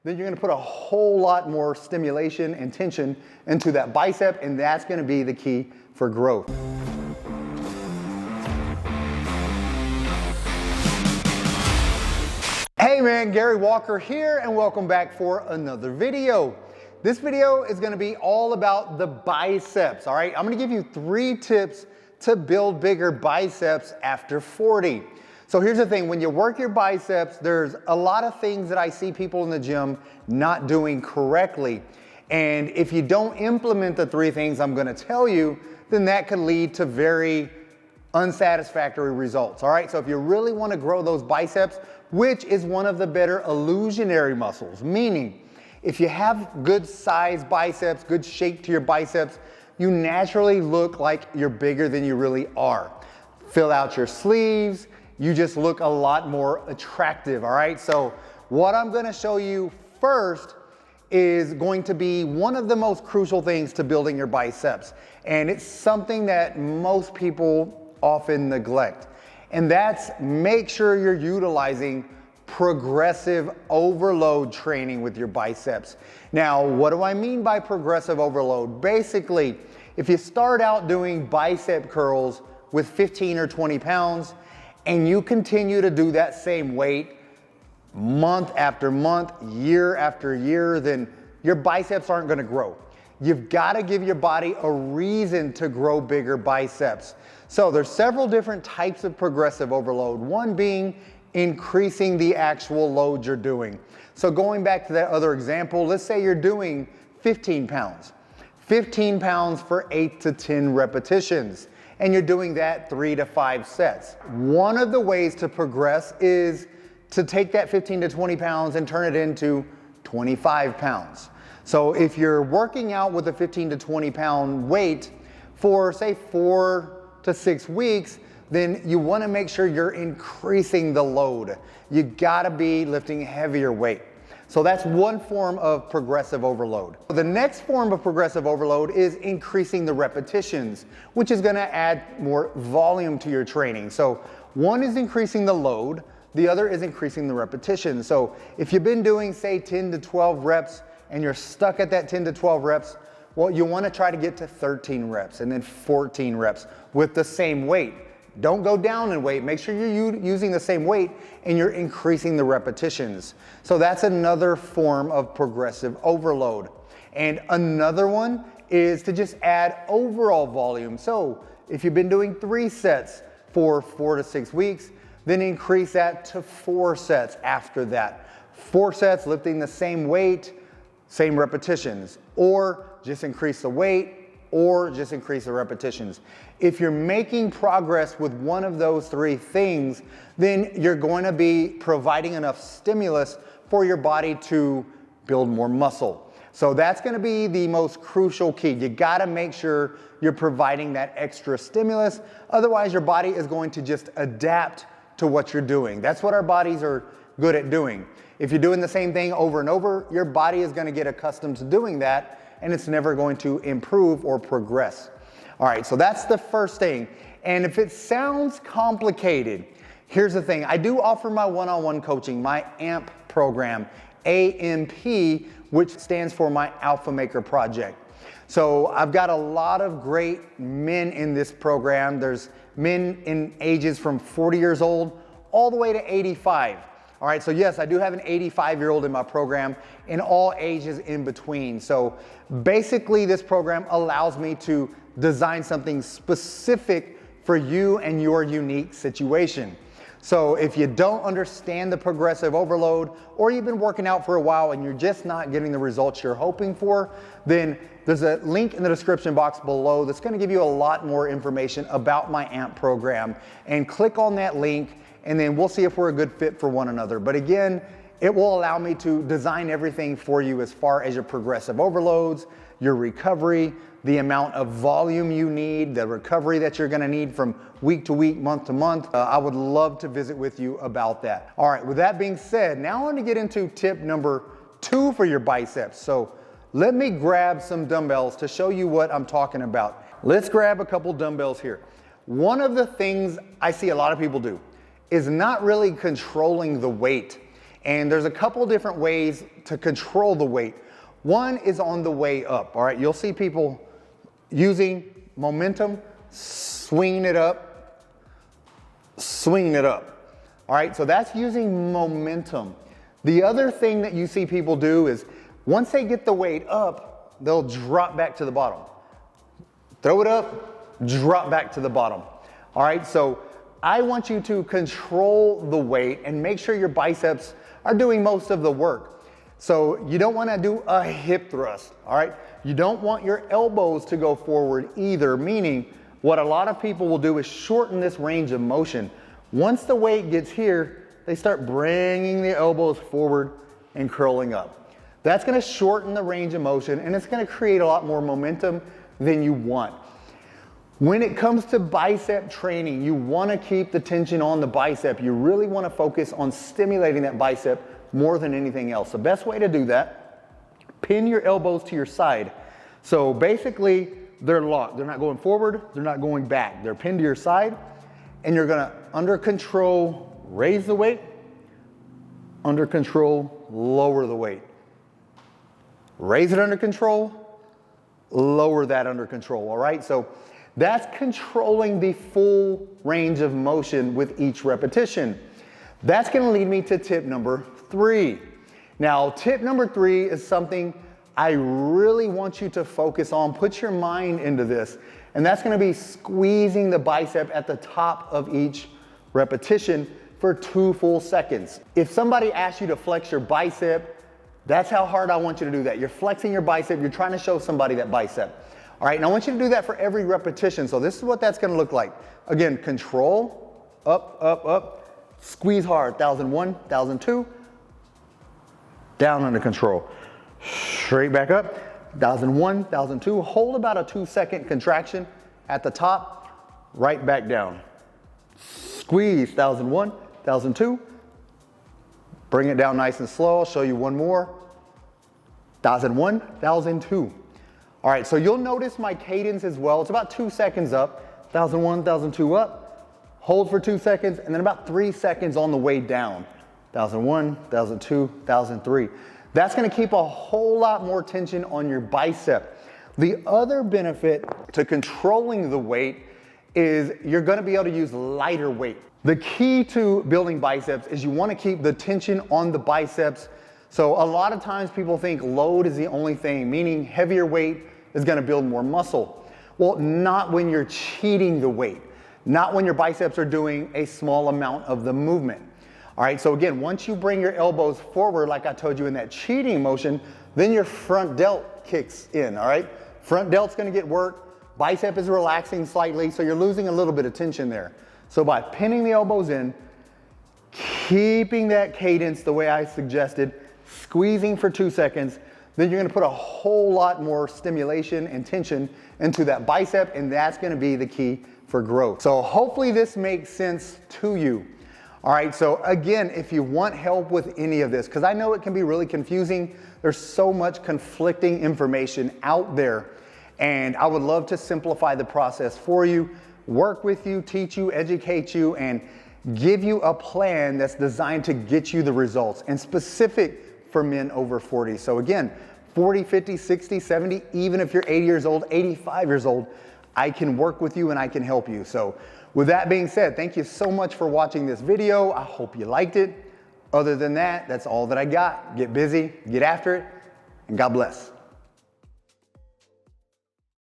then you're gonna put a whole lot more stimulation and tension into that bicep, and that's gonna be the key for growth. Hey man, Gary Walker here, and welcome back for another video. This video is gonna be all about the biceps, all right? I'm gonna give you 3 tips to build bigger biceps after 40. So here's the thing, when you work your biceps, there's a lot of things that I see people in the gym not doing correctly. And if you don't implement the 3 things I'm gonna tell you, then that could lead to very unsatisfactory results, all right? So if you really wanna grow those biceps, which is one of the better illusionary muscles, meaning if you have good size biceps, good shape to your biceps, you naturally look like you're bigger than you really are. Fill out your sleeves, you just look a lot more attractive, all right? So what I'm gonna show you first is going to be one of the most crucial things to building your biceps. And it's something that most people often neglect. And that's make sure you're utilizing progressive overload training with your biceps. Now, what do I mean by progressive overload? Basically, if you start out doing bicep curls with 15 or 20 pounds, and you continue to do that same weight month after month, year after year, then your biceps aren't gonna grow. You've gotta give your body a reason to grow bigger biceps. So there's several different types of progressive overload, one being increasing the actual load you're doing. So going back to that other example, let's say you're doing 15 pounds. 15 pounds for 8 to 10 repetitions. And you're doing that 3 to 5 sets. One of the ways to progress is to take that 15 to 20 pounds and turn it into 25 pounds. So if you're working out with a 15 to 20 pound weight for say 4 to 6 weeks, then you wanna make sure you're increasing the load. You gotta be lifting heavier weight. So that's one form of progressive overload. The next form of progressive overload is increasing the repetitions, which is gonna add more volume to your training. So one is increasing the load, the other is increasing the repetitions. So if you've been doing say 10 to 12 reps and you're stuck at that 10 to 12 reps, well, you wanna try to get to 13 reps and then 14 reps with the same weight. Don't go down in weight, make sure you're using the same weight and you're increasing the repetitions. So that's another form of progressive overload. And another one is to just add overall volume. So if you've been doing 3 sets for 4 to 6 weeks, then increase that to 4 sets after that. 4 sets lifting the same weight, same repetitions, or just increase the weight, or just increase the repetitions. If you're making progress with one of those 3 things, then you're going to be providing enough stimulus for your body to build more muscle. So that's gonna be the most crucial key. You gotta make sure you're providing that extra stimulus, otherwise your body is going to just adapt to what you're doing. That's what our bodies are good at doing. If you're doing the same thing over and over, your body is gonna get accustomed to doing that, and it's never going to improve or progress. All right, so that's the first thing. And if it sounds complicated, here's the thing. I do offer my one-on-one coaching, my AMP program, AMP, which stands for my Alpha Maker Project. So I've got a lot of great men in this program. There's men in ages from 40 years old all the way to 85. All right, so yes, I do have an 85-year-old in my program and all ages in between. So basically this program allows me to design something specific for you and your unique situation. So if you don't understand the progressive overload, or you've been working out for a while and you're just not getting the results you're hoping for, then there's a link in the description box below that's gonna give you a lot more information about my AMP program. And click on that link, and then we'll see if we're a good fit for one another. But again, it will allow me to design everything for you as far as your progressive overloads, your recovery, the amount of volume you need, the recovery that you're gonna need from week to week, month to month. I would love to visit with you about that. All right, with that being said, now I want to get into tip number 2 for your biceps. So let me grab some dumbbells to show you what I'm talking about. Let's grab a couple dumbbells here. One of the things I see a lot of people do is not really controlling the weight. And there's a couple different ways to control the weight. One is on the way up, all right? You'll see people using momentum, swinging it up, swinging it up. All right, so that's using momentum. The other thing that you see people do is once they get the weight up, they'll drop back to the bottom. Throw it up, drop back to the bottom. All right, so I want you to control the weight and make sure your biceps are doing most of the work. So you don't want to do a hip thrust, all right? You don't want your elbows to go forward either, meaning what a lot of people will do is shorten this range of motion. Once the weight gets here, they start bringing the elbows forward and curling up. That's going to shorten the range of motion, and it's going to create a lot more momentum than you want. When it comes to bicep training, you want to keep the tension on the bicep. You really want to focus on stimulating that bicep more than anything else. The best way to do that, pin your elbows to your side. So basically, they're locked. They're not going forward, they're not going back. They're pinned to your side, and you're going to, under control, raise the weight, under control, lower the weight. Raise it under control, lower that under control, all right? So that's controlling the full range of motion with each repetition. That's going to lead me to tip number 3. Now, tip number 3 is something I really want you to focus on. Put your mind into this, and that's going to be squeezing the bicep at the top of each repetition for 2 full seconds. If somebody asks you to flex your bicep, that's how hard I want you to do that. You're flexing your bicep, you're trying to show somebody that bicep. All right, and I want you to do that for every repetition. So this is what that's going to look like. Again, control, up, up, up, squeeze hard, 1001, 1002, down under control. Straight back up, 1001, 1002. Hold about a 2-second contraction at the top, right back down. Squeeze, 1001, 1002. Bring it down nice and slow. I'll show you one more. 1001, 1002. All right, so you'll notice my cadence as well. It's about 2 seconds up, 1001, 1002 up, hold for 2 seconds, and then about 3 seconds on the way down. 1001, 1002, 1003. That's gonna keep a whole lot more tension on your bicep. The other benefit to controlling the weight is you're gonna be able to use lighter weight. The key to building biceps is you wanna keep the tension on the biceps. So a lot of times people think load is the only thing, meaning heavier weight is gonna build more muscle. Well, not when you're cheating the weight, not when your biceps are doing a small amount of the movement. All right, so again, once you bring your elbows forward, like I told you in that cheating motion, then your front delt kicks in, all right? Front delt's gonna get work, bicep is relaxing slightly, so you're losing a little bit of tension there. So by pinning the elbows in, keeping that cadence the way I suggested, squeezing for 2 seconds, then you're gonna put a whole lot more stimulation and tension into that bicep, and that's gonna be the key for growth. So hopefully this makes sense to you. All right, so again, if you want help with any of this, because I know it can be really confusing, there's so much conflicting information out there, and I would love to simplify the process for you, work with you, teach you, educate you, and give you a plan that's designed to get you the results, and specific for men over 40. So again, 40, 50, 60, 70, even if you're 80 years old, 85 years old, I can work with you and I can help you. So with that being said, thank you so much for watching this video. I hope you liked it. Other than that, that's all that I got. Get busy, get after it, and God bless.